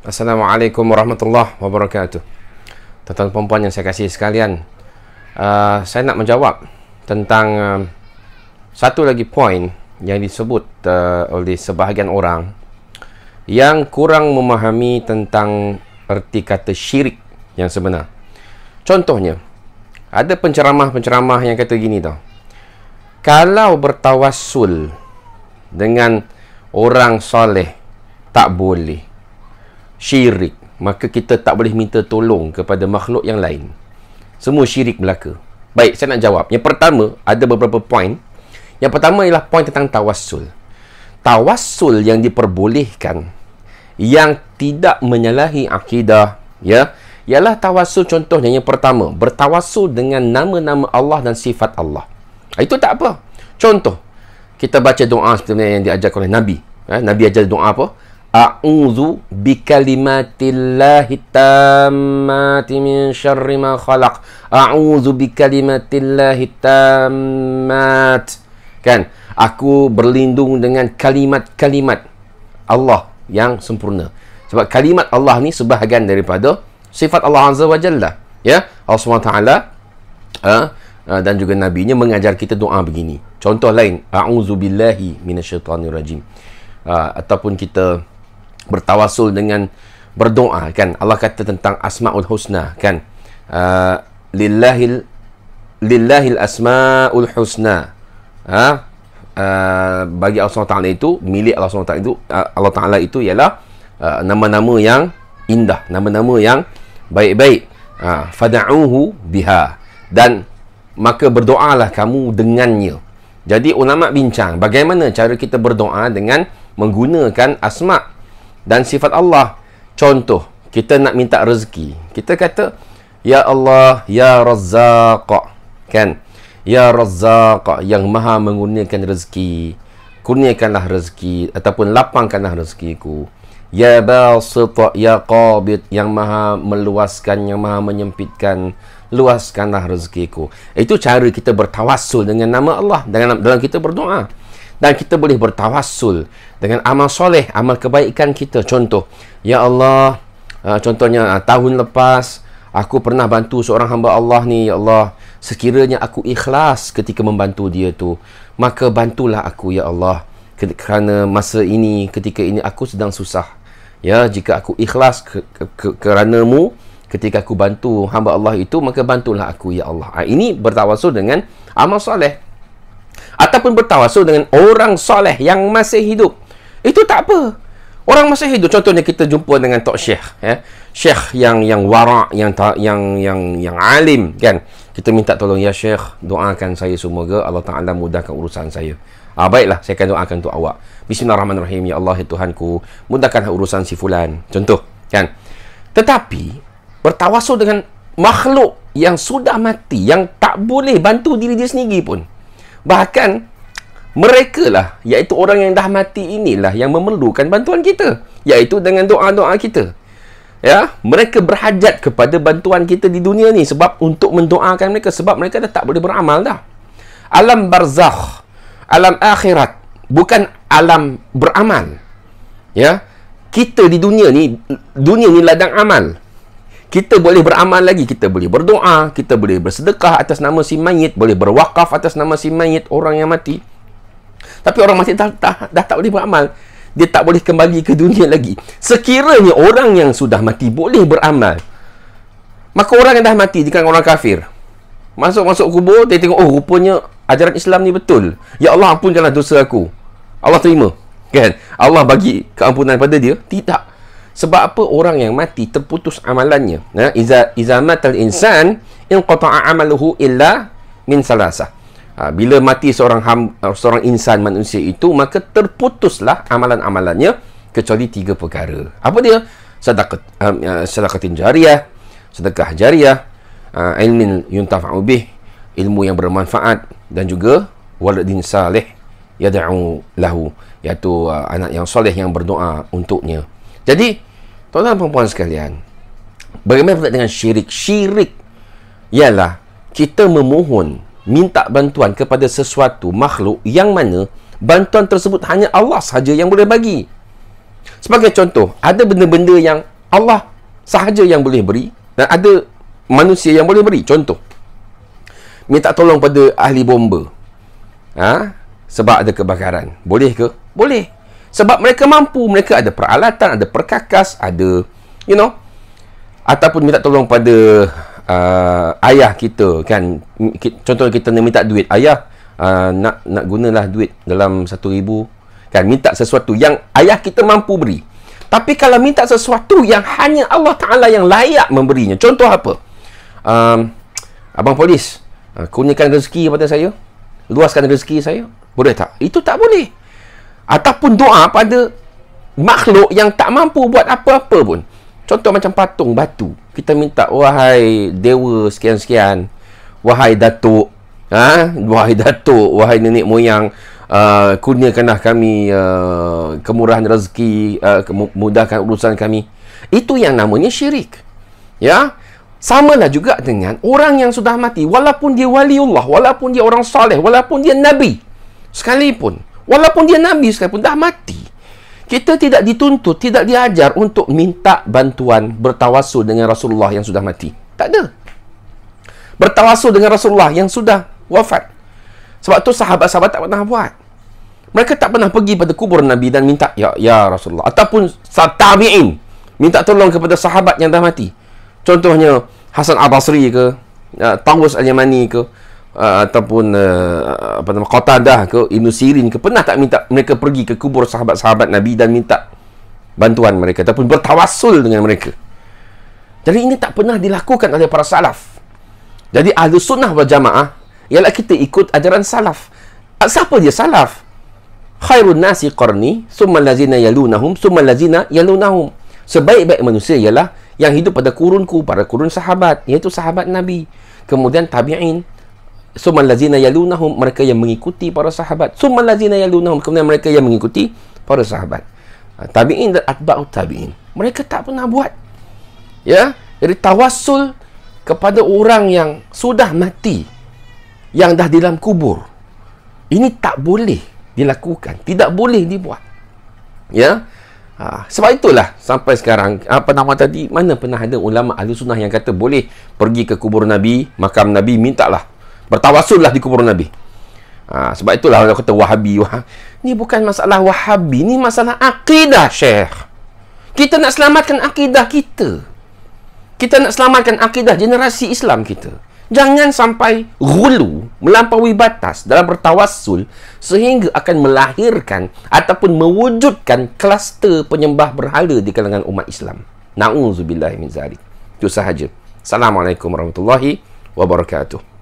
Assalamualaikum warahmatullahi wabarakatuh. Tuan-tuan perempuan yang saya kasih sekalian, saya nak menjawab tentang satu lagi poin yang disebut oleh sebahagian orang yang kurang memahami tentang erti kata syirik yang sebenar. Contohnya, ada penceramah-penceramah yang kata gini tau, kalau bertawassul dengan orang soleh tak boleh, syirik, maka kita tak boleh minta tolong kepada makhluk yang lain. Semua syirik belaka. Baik, saya nak jawab. Yang pertama, ada beberapa poin. Yang pertama ialah poin tentang tawassul. Tawassul yang diperbolehkan, yang tidak menyalahi akidah, ya, ialah tawassul. Contohnya yang pertama, bertawassul dengan nama-nama Allah dan sifat Allah. Itu tak apa. Contoh, kita baca doa seperti yang diajar oleh Nabi. Nabi ajar doa apa? A'udzu bikalimatillahi tammati min syarri ma khalaq. A'udzu bikalimatillahi tammat. Kan? Aku berlindung dengan kalimat-kalimat Allah yang sempurna. Sebab kalimat Allah ni sebahagian daripada sifat Allah Azza wa Jalla. Ya? Allah SWT dan juga Nabi-Nya mengajar kita doa begini. Contoh lain, a'udzu billahi minasyaitanir rajim. Ataupun kita bertawassul dengan berdoa, kan? Allah kata tentang Asmaul Husna, kan? Lillahil Asmaul Husna. Bagi Allah SWT itu, milik Allah SWT itu, Allah Ta'ala itu ialah nama-nama yang indah, nama-nama yang baik-baik. Fada'uhu biha. Dan maka berdoalah kamu dengannya. Jadi ulama bincang bagaimana cara kita berdoa dengan menggunakan asma' dan sifat Allah. Contoh, kita nak minta rezeki, kita kata ya Allah ya Razzaq, kan? Ya Razzaq, yang maha mengurniakan rezeki, kurniakanlah rezeki ataupun lapangkanlah rezekiku. Ya Basit, ya Qabid, yang maha meluaskan, yang maha menyempitkan, luaskanlah rezekiku. Itu cara kita bertawassul dengan nama Allah dalam kita berdoa. Dan kita boleh bertawassul dengan amal soleh, amal kebaikan kita. Contoh, ya Allah, contohnya tahun lepas aku pernah bantu seorang hamba Allah ni. Ya Allah, sekiranya aku ikhlas ketika membantu dia tu, maka bantulah aku ya Allah, kerana masa ini, ketika ini aku sedang susah. Ya, jika aku ikhlas kerana-Mu ketika aku bantu hamba Allah itu, maka bantulah aku ya Allah. Ini bertawassul dengan amal soleh. Ataupun bertawassul dengan orang soleh yang masih hidup. Itu tak apa. Orang masih hidup. Contohnya kita jumpa dengan Tok Syekh, ya. Syekh yang wara', yang alim, kan? Kita minta tolong, ya Syekh, doakan saya semoga Allah Ta'ala mudahkan urusan saya. Baiklah, saya akan doakan untuk awak. Bismillahirrahmanirrahim. Ya Allah, ya Tuhanku, mudahkanlah urusan si fulan. Contoh, kan? Tetapi bertawassul dengan makhluk yang sudah mati, yang tak boleh bantu diri dia sendiri pun. Bahkan mereka lah, iaitu orang yang dah mati inilah yang memerlukan bantuan kita, iaitu dengan doa-doa kita. Ya, mereka berhajat kepada bantuan kita di dunia ni, sebab untuk mendoakan mereka, sebab mereka dah tak boleh beramal dah. Alam barzakh, alam akhirat, bukan alam beramal. Ya, kita di dunia ni ladang amal. Kita boleh beramal lagi, kita boleh berdoa, kita boleh bersedekah atas nama si mayit, boleh berwakaf atas nama si mayit, orang yang mati. Tapi orang mati dah tak boleh beramal. Dia tak boleh kembali ke dunia lagi. Sekiranya orang yang sudah mati boleh beramal, maka orang yang dah mati, jika orang kafir, masuk kubur, dia tengok, oh rupanya ajaran Islam ni betul. Ya Allah, ampunkanlah dosa aku. Allah terima, kan? Allah bagi keampunan pada dia? Tidak. Sebab apa? Orang yang mati terputus amalannya. Iza matal insan inqata'a amaluhu illa min salasah. Bila mati seorang insan, manusia itu, maka terputuslah amalan-amalannya kecuali 3 perkara. Apa dia? Sedekatin jariyah, sedekah jariyah, ilmin yuntafa'u bih, ilmu yang bermanfaat, dan juga waladin salih yad'u lahu, iaitu anak yang soleh yang berdoa untuknya. Jadi, tuan-tuan perempuan sekalian, bagaimana pula dengan syirik? Syirik ialah kita memohon, minta bantuan kepada sesuatu makhluk yang mana bantuan tersebut hanya Allah sahaja yang boleh bagi. Sebagai contoh, ada benda-benda yang Allah sahaja yang boleh beri dan ada manusia yang boleh beri. Contoh, minta tolong pada ahli bomba. Sebab ada kebakaran. Boleh ke? Boleh. Sebab mereka mampu. Mereka ada peralatan, ada perkakas, ada, ataupun minta tolong pada ayah kita, kan. Contoh kita nak minta duit. Ayah, nak gunalah duit dalam 1,000. Kan, minta sesuatu yang ayah kita mampu beri. Tapi kalau minta sesuatu yang hanya Allah Ta'ala yang layak memberinya. Contoh apa? Abang polis, kurniakan rezeki kepada saya. Luaskan rezeki saya. Boleh tak? Itu tak boleh. Ataupun doa pada makhluk yang tak mampu buat apa-apa pun. Contoh macam patung batu. Kita minta, wahai dewa sekian-sekian, wahai datuk, wahai datuk, wahai nenek moyang, kurniakanlah kami kemurahan rezeki, mudahkan urusan kami. Itu yang namanya syirik. Ya. Samalah juga dengan orang yang sudah mati, walaupun dia waliullah, walaupun dia orang soleh, walaupun dia nabi sekalipun, walaupun dia nabi sekalipun, dah mati. Kita tidak dituntut, tidak diajar untuk minta bantuan bertawassul dengan Rasulullah yang sudah mati. Tak ada. Bertawassul dengan Rasulullah yang sudah wafat. Sebab tu sahabat-sahabat tak pernah buat. Mereka tak pernah pergi pada kubur Nabi dan minta, ya Rasulullah. Ataupun tabi'in minta tolong kepada sahabat yang dah mati. Contohnya Hasan Al-Basri ke, Tawus Al-Yamani ke, ataupun Qatadah ke, Ibn Sirin ke, pernah tak minta mereka pergi ke kubur sahabat-sahabat Nabi dan minta bantuan mereka ataupun bertawassul dengan mereka? Jadi ini tak pernah dilakukan oleh para salaf. Jadi ahli sunnah wal jamaah ialah kita ikut ajaran salaf. Siapa dia salaf? Khairun nasi qarni, summa allazina yalunahum, summa allazina yalunahum. Sebaik-baik manusia ialah yang hidup pada kurunku, pada kurun sahabat, iaitu sahabat Nabi. Kemudian tabi'in, summal lazina yalunahum, mereka yang mengikuti para sahabat. Summal lazina yalunahum, kemudian mereka yang mengikuti para sahabat. Tabi'in dan atba'ut tabi'in. Mereka tak pernah buat. Ya, jadi tawassul kepada orang yang sudah mati, yang dah di dalam kubur, ini tak boleh dilakukan, tidak boleh dibuat. Ya. Sebab itulah sampai sekarang, mana pernah ada ulama ahli sunnah yang kata boleh pergi ke kubur Nabi, makam Nabi, mintalah, bertawassullah di kubur Nabi. Sebab itulah orang kata Wahabi. Ni bukan masalah Wahabi, ni masalah akidah, Syekh. Kita nak selamatkan akidah kita. Kita nak selamatkan akidah generasi Islam kita. Jangan sampai ghulu, melampaui batas dalam bertawassul sehingga akan melahirkan ataupun mewujudkan kluster penyembah berhala di kalangan umat Islam. Na'udzubillah min zalik. Itu sahaja. Assalamualaikum warahmatullahi wabarakatuh.